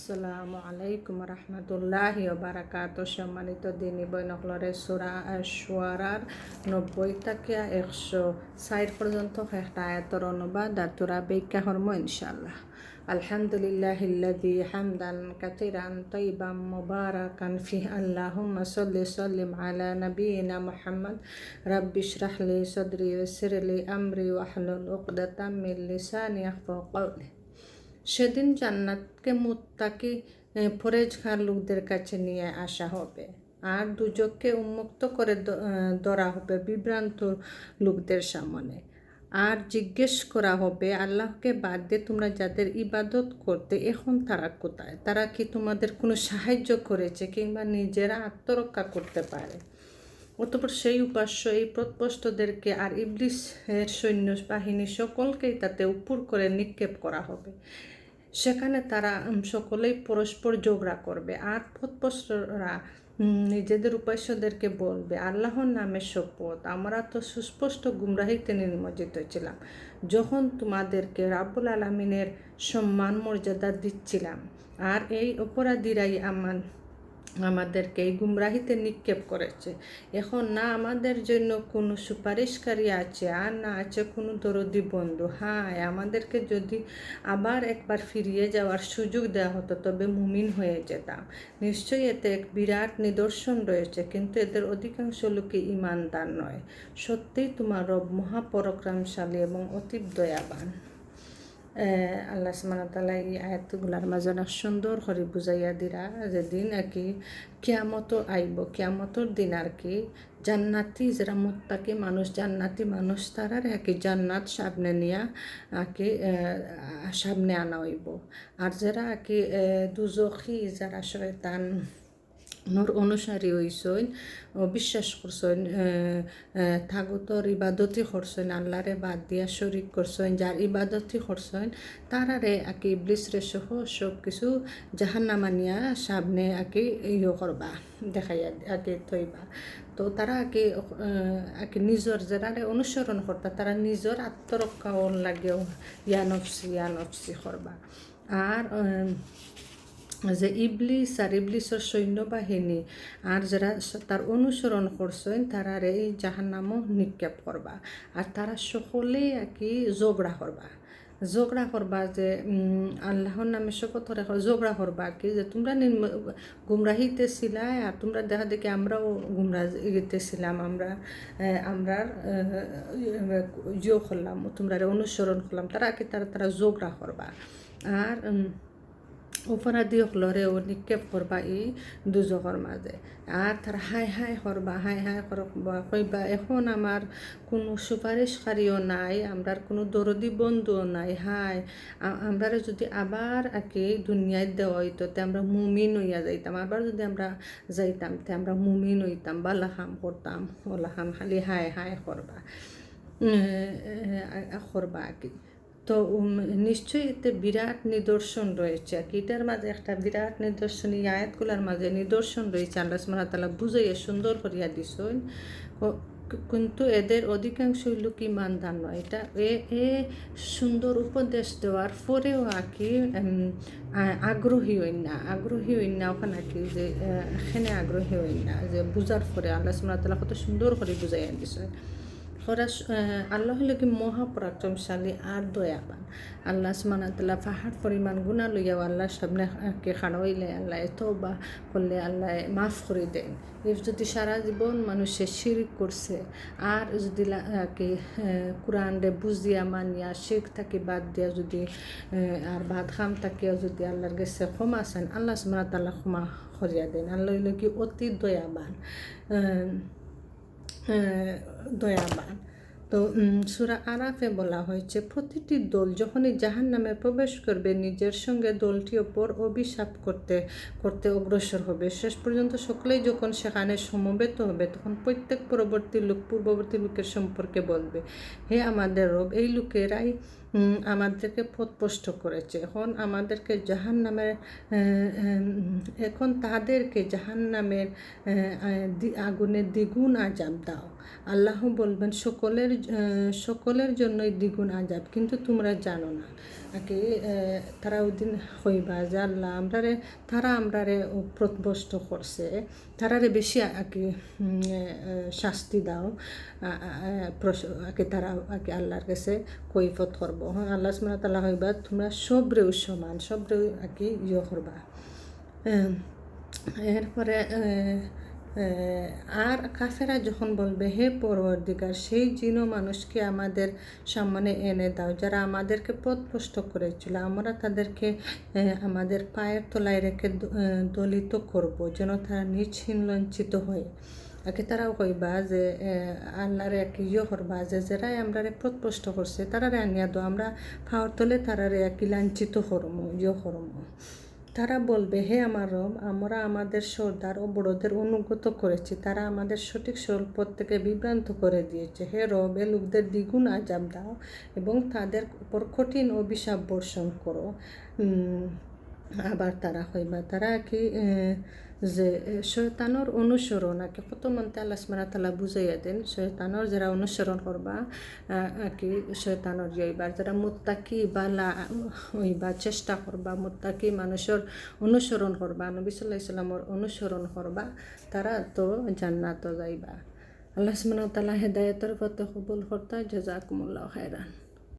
আসসালামু আলাইকুম রহমতুল্লাহি ওয়া বারাকাতুহু। সম্মানিত দিনী বৈনকলরে সূরা আশ-শুআরার 90 থেকে 160 পর্যন্ত একটা আয়াতের অনুবাদ আর তোরা ব্যাখ্যা করব ইনশাআল্লাহ। আলহামদুলিল্লাহিল্লাযী হামদান কাসীরান তাইয়িবান মুবারাকান ফিহি আল্লাহুম্মা সাল্লি সাল্লিম আলা নাবিয়িনা মুহাম্মদ রাব্বি ইশরাহ লি সাদরি ওয়াইসির লি আমরি ওয়াহলুল উকদাতাম মিন লিসানি ইয়াফকাহু কওলি। সেদিন জান্নাতকে মুত্তাকি পরেজগার লোকদের কাছে নিয়ে আসা হবে, আর দুজককে উন্মুক্ত করে ধরা হবে বিভ্রান্ত লোকদের সামনে। আর জিজ্ঞেস করা হবে, আল্লাহকে বাদ দিয়ে তোমরা যাদের ইবাদত করতে এখন তারা কোথায়? তারা কি তোমাদের কোনো সাহায্য করেছে কিংবা নিজেরা আত্মরক্ষা করতে পারে? অতঃপর সেই উপাস্য এই প্রতপষ্টদেরকে আর ইবলিসের সৈন্য বাহিনী সকলকেই তাতে উপর করে নিক্ষেপ করা হবে। সেখানে তারা সকলেই পরস্পর ঝগড়া করবে, আর প্রতপষ্টরা নিজেদের উপাস্যদেরকে বলবে, আল্লাহর নামে শপথ, আমরা তো সুস্পষ্ট গুমরাহিতে নিমজ্জিত ছিলাম যখন তোমাদেরকে রাব্বুল আলামিনের সম্মান মর্যাদা দিচ্ছিলাম, আর এই অপরাধীরাই আমাদেরকে এই গুমরাহিতে নিক্ষেপ করেছে। এখন না আমাদের জন্য কোনো সুপারিশকারী আছে, আর না আছে কোনো দরদি বন্ধু। হায়, আমাদেরকে যদি আবার একবার ফিরিয়ে যাওয়ার সুযোগ দেওয়া হতো তবে মুমিন হয়ে যেতাম। নিশ্চয়ই এতে এক বিরাট নিদর্শন রয়েছে, কিন্তু এদের অধিকাংশ লোকই ঈমানদার নয়। সত্যিই তোমার রব মহাপরাক্রমশালী এবং অতীব দয়াবান। আল্লাহ সুবহানাহু ওয়া তাআলা এই আয়াতগুলার মাঝে অনেক সুন্দর করে বুঝাইয়া দিরা যেদিন আর কি কিয়ামত আইব, কিয়ামতর দিন আর কি জান্নাতি যারা মুত্তাকি মানুষ, জান্নাতি মানুষ তারার আর কি জান্নাত সামনে নিয়া আর কি সামনে আনা হইব। আর যারা আর কি দুজখী যারা শয়তান নূর অনুসারী হইসইন, বিশ্বাস করছেন, তাগুতর ইবাদতি করছেন, আল্লাহরে বাদ দিয়া শরিক করছেন, যার ইবাদতি করছেন, তারারে আকি ইবলিসরে সহ সব কিছু জাহান্নামা নিয়া সামনে আকি ইয়ে করবা, দেখাইয়া আগে থইবা। তো তারা আগে নিজের যারারে অনুসরণ করতা তারা নিজের আত্মরক্ষা লাগেও ইয়ানফসি করবা। আর যে ইবলিস আর ইবলিসের সৈন্যবাহিনী আর যারা তার অনুসরণ করছেন তারা এই জাহান্নামও নিক্ষেপ করবা। আর তারা সকলেই আর কি ঝগড়া করবা যে আল্লাহর নামে শপথ রেখো, ঝগড়া করবা কি যে তোমরা গুমরাহিতে ছিলাই, আর তোমরা দেখা দেখি আমরাও গুমরাহিতে ছিলাম, আমরা করলাম, তোমরা অনুসরণ করলাম। তারা ঝগড়া করবা। আর অপরাধী হলরেও নিক্ষেপ করবা এই দুজকের মাঝে। আর তারা হাই করবা, কইবা এখন আমার কোনো সুপারিশকারীও নাই, আমরার কোনো দরদি বন্ধুও নাই। আমরা যদি আবার আগে দুনিয়ায় দেওয়া হইতো তে আমরা মুমিন হইয়া যাইতাম, আবার যদি আমরা যাইতাম তে আমরা মুমিন হইতাম, বালা কাম করতাম, ওলা কাম খালি হাই করবা আর কি। তো নিশ্চয়ই এতে বিরাট নিদর্শন রয়েছে। এটার মাঝে একটা বিরাট নিদর্শন, এই আয়াতগুলার মাঝে নিদর্শন রয়েছে। আল্লাহ সুবহানাহু ওয়া তাআলা বুঝাইয়া সুন্দর করিয়া দিছেন, কিন্তু এদের অধিকাংশ লোক ঈমানদার নয়। এটা এ সুন্দর উপদেশ দেওয়ার পরেও আর কি আগ্রহী হইন না ওখানে আর কি যে এখানে আগ্রহী হইন না, যে বুঝার পরে আল্লাহ সুবহানাহু ওয়া তাআলা কত সুন্দর করে বুঝাইয়া দিছে। আল্লাহ হলো কি মহাপরাক্রমশালী আর দয়াবান। আল্লাহ সুবহানাহু ওয়া তাআলা পাহাড় পরিমাণ গুনাহ লইয়াও আল্লাহর সামনে খাড়া হইলে আল্লাহ তওবা করলে আল্লাহ মাফ করে দেন। যদি সারা জীবন মানুষে শিরক করছে আর যদি কোরআনরে বুঝিয়া মানিয়া শিরক থাকি বাদ দিয়া যদি আর বাদ খাম থাকিয়া যদি আল্লাহর কাছে ক্ষমা চান, আল্লাহ সুবহানাহু ওয়া তাআলা ক্ষমা করিয়া দেন। আল্লাহ হলো কি অতি দয়াবান। তো সূরা আরাফে বলা হয়েছে, প্রতিটি দল যখনই জাহান্নামে প্রবেশ করবে নিজের সঙ্গে দলটির ওপর অভিশাপ করতে অগ্রসর হবে। শেষ পর্যন্ত সকলেই যখন সেখানে সমবেত হবে তখন প্রত্যেক পূর্ববর্তী লোকের সম্পর্কে বলবে, হে আমাদের রব, এই লোকেরাই আমাদেরকে পথভ্রষ্ট করেছে, এখন তাদেরকে জাহান্নামের আগুনে দ্বিগুণ আযাব দাও। আল্লাহ বলবেন সকলের জন্যই দ্বিগুণ আজাব, কিন্তু তোমরা জানো না। আকি তারা ওদিন হইবা যে আল্লাহ তারা আমরারে প্রত্যাস্ত করছে, তারারে বেশি আকি শাস্তি দাও। আকি তারা আকি আল্লাহর কাছে কৈফত করবো। হ্যাঁ, আল্লাহ সুবহানাহু ওয়া তাআলা হইবা তোমরা সবরেও সমান, সবরেও আকি করবা। এরপরে আর কাফেরা যখন বলবে, হে পরওয়ারদিগার, সেই জিন ও মানুষকে আমাদের সামনে এনে দাও যারা আমাদেরকে পথভ্রষ্ট করেছিল, আমরা তাদেরকে আমাদের পায়ের তলায় রেখে দলিত করব, যেন তারা নিছহীন লঞ্চিত হয়। আগে তারাও কইবা যে আল্লাহরে এক করবা যে যারাই আমরারে পথভ্রষ্ট করছে তারারে আনিয়া দো, আমরা পাওয়ার তলে তারারে এক লাঞ্ছিত করমো করমো। তারা বলবে, হে আমার রব, আমরা আমাদের সর্দার ও বড়দের অনুগত করেছি, তারা আমাদের সঠিক সরল পথ থেকে বিভ্রান্ত করে দিয়েছে। হে রব, এ লোকদের দ্বিগুণ আজাব দাও এবং তাদের উপর কঠিন অভিশাপ বর্ষণ করো। আবার তারা হইবা তারা কি যে শয়তানোর অনুসরণ আকি কত মন্তে আল্লাহ সুবহানাহু ওয়া তাআলা বুঝাইয়া দেন, শয়তানোর যারা অনুসরণ করবা আকি শয়তানোর যাইবার যারা মুত্তাকি বালা হইবা চেষ্টা করবা, মুত্তাকি মানুষের অনুসরণ করবা, নবী সাল্লাল্লাহু আলাইহি সাল্লামের অনুসরণ করবা, তারা তো জান্নাত যাইবা। আল্লাহ সুবহানাহু ওয়া তাআলা হেদায়েতের পথে কবুল করতা। জাযাকুমুল্লাহু খাইরান।